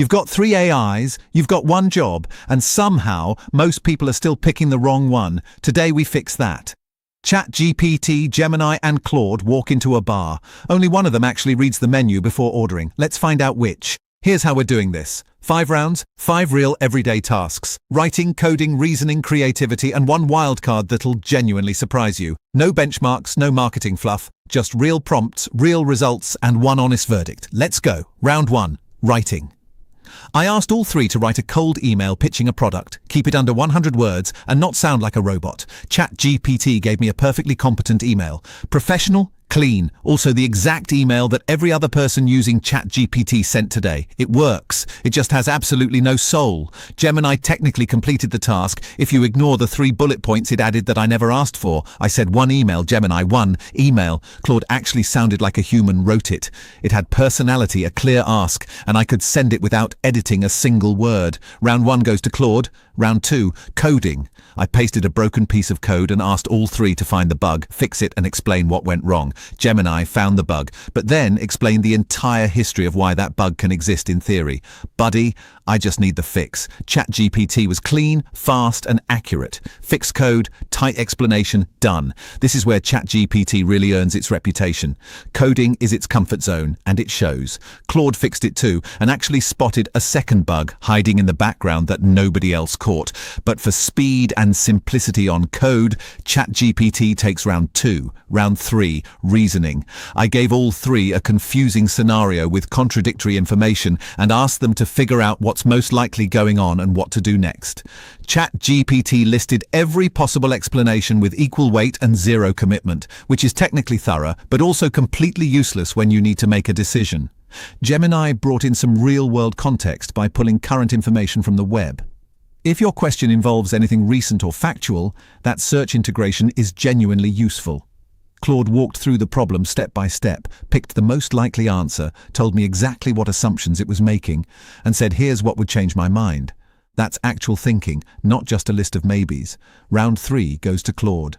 You've got 3 AIs, you've got 1 job, and somehow most people are still picking the wrong one. Today we fix that. ChatGPT, Gemini, and Claude walk into a bar. Only one of them actually reads the menu before ordering. Let's find out which. Here's how we're doing this. 5 rounds, 5 real everyday tasks. Writing, coding, reasoning, creativity, and 1 wildcard that'll genuinely surprise you. No benchmarks, no marketing fluff. Just real prompts, real results, and 1 honest verdict. Let's go. Round 1. Writing. I asked all 3 to write a cold email pitching a product, keep it under 100 words, and not sound like a robot. ChatGPT gave me a perfectly competent email. Professional, clean, also the exact email that every other person using ChatGPT sent today. It works. It just has absolutely no soul. Gemini technically completed the task if you ignore the 3 bullet points it added that I never asked for. I said 1 email, Gemini 1 email. Claude actually sounded like a human wrote it. It had personality, a clear ask, and I could send it without editing a single word. Round 1 goes to Claude. Round 2, coding. I pasted a broken piece of code and asked all 3 to find the bug, fix it, and explain what went wrong. Gemini found the bug, but then explained the entire history of why that bug can exist in theory. Buddy, I just need the fix. ChatGPT was clean, fast, and accurate. Fix code, tight explanation, done. This is where ChatGPT really earns its reputation. Coding is its comfort zone, and it shows. Claude fixed it too, and actually spotted a second bug hiding in the background that nobody else caught. But for speed and simplicity on code, ChatGPT takes round 2. Round 3, reasoning. I gave all 3 a confusing scenario with contradictory information and asked them to figure out what's most likely going on and what to do next. ChatGPT listed every possible explanation with equal weight and 0 commitment, which is technically thorough, but also completely useless when you need to make a decision. Gemini brought in some real-world context by pulling current information from the web. If your question involves anything recent or factual, that search integration is genuinely useful. Claude walked through the problem step by step, picked the most likely answer, told me exactly what assumptions it was making, and said here's what would change my mind. That's actual thinking, not just a list of maybes. Round 3 goes to Claude.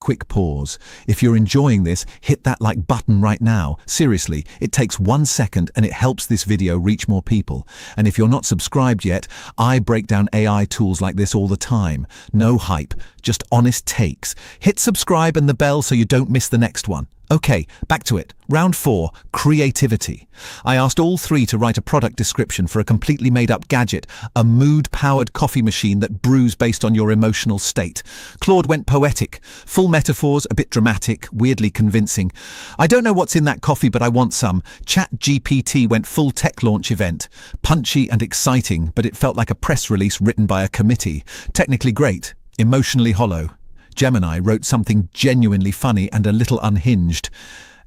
Quick pause. If you're enjoying this, hit that like button right now. Seriously, it takes 1 second and it helps this video reach more people. And if you're not subscribed yet, I break down AI tools like this all the time. No hype, just honest takes. Hit subscribe and the bell so you don't miss the next one. Okay, back to it. Round 4, creativity. I asked all 3 to write a product description for a completely made-up gadget, a mood-powered coffee machine that brews based on your emotional state. Claude went poetic, full metaphors, a bit dramatic, weirdly convincing. I don't know what's in that coffee, but I want some. ChatGPT went full tech launch event. Punchy and exciting, but it felt like a press release written by a committee. Technically great, emotionally hollow. Gemini wrote something genuinely funny and a little unhinged,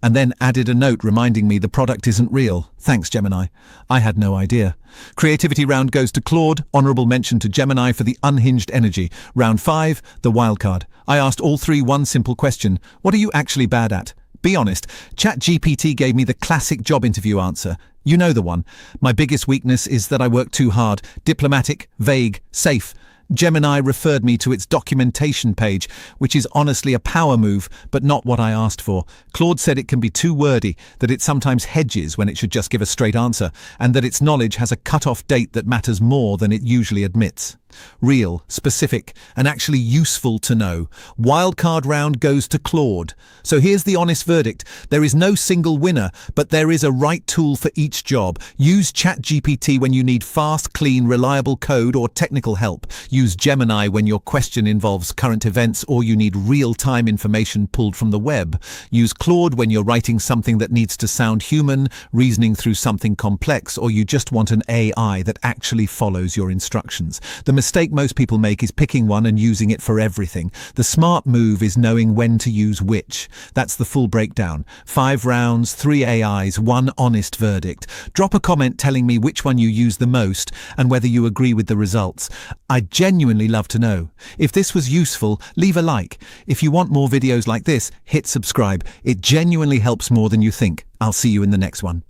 and then added a note reminding me the product isn't real. Thanks, Gemini. I had no idea. Creativity round goes to Claude. Honourable mention to Gemini for the unhinged energy. Round 5, the wildcard. I asked all 3 one simple question. What are you actually bad at? Be honest. ChatGPT gave me the classic job interview answer. You know the one. My biggest weakness is that I work too hard. Diplomatic, vague, safe. Gemini referred me to its documentation page, which is honestly a power move, but not what I asked for. Claude said it can be too wordy, that it sometimes hedges when it should just give a straight answer, and that its knowledge has a cut-off date that matters more than it usually admits. Real, specific, and actually useful to know. Wildcard round goes to Claude. So here's the honest verdict. There is no single winner, but there is a right tool for each job. Use ChatGPT when you need fast, clean, reliable code or technical help. Use Gemini when your question involves current events or you need real-time information pulled from the web. Use Claude when you're writing something that needs to sound human, reasoning through something complex, or you just want an AI that actually follows your instructions. The mistake most people make is picking one and using it for everything. The smart move is knowing when to use which. That's the full breakdown. 5 rounds, 3 AIs, 1 honest verdict. Drop a comment telling me which one you use the most and whether you agree with the results. I'd genuinely love to know. If this was useful, leave a like. If you want more videos like this, hit subscribe. It genuinely helps more than you think. I'll see you in the next one.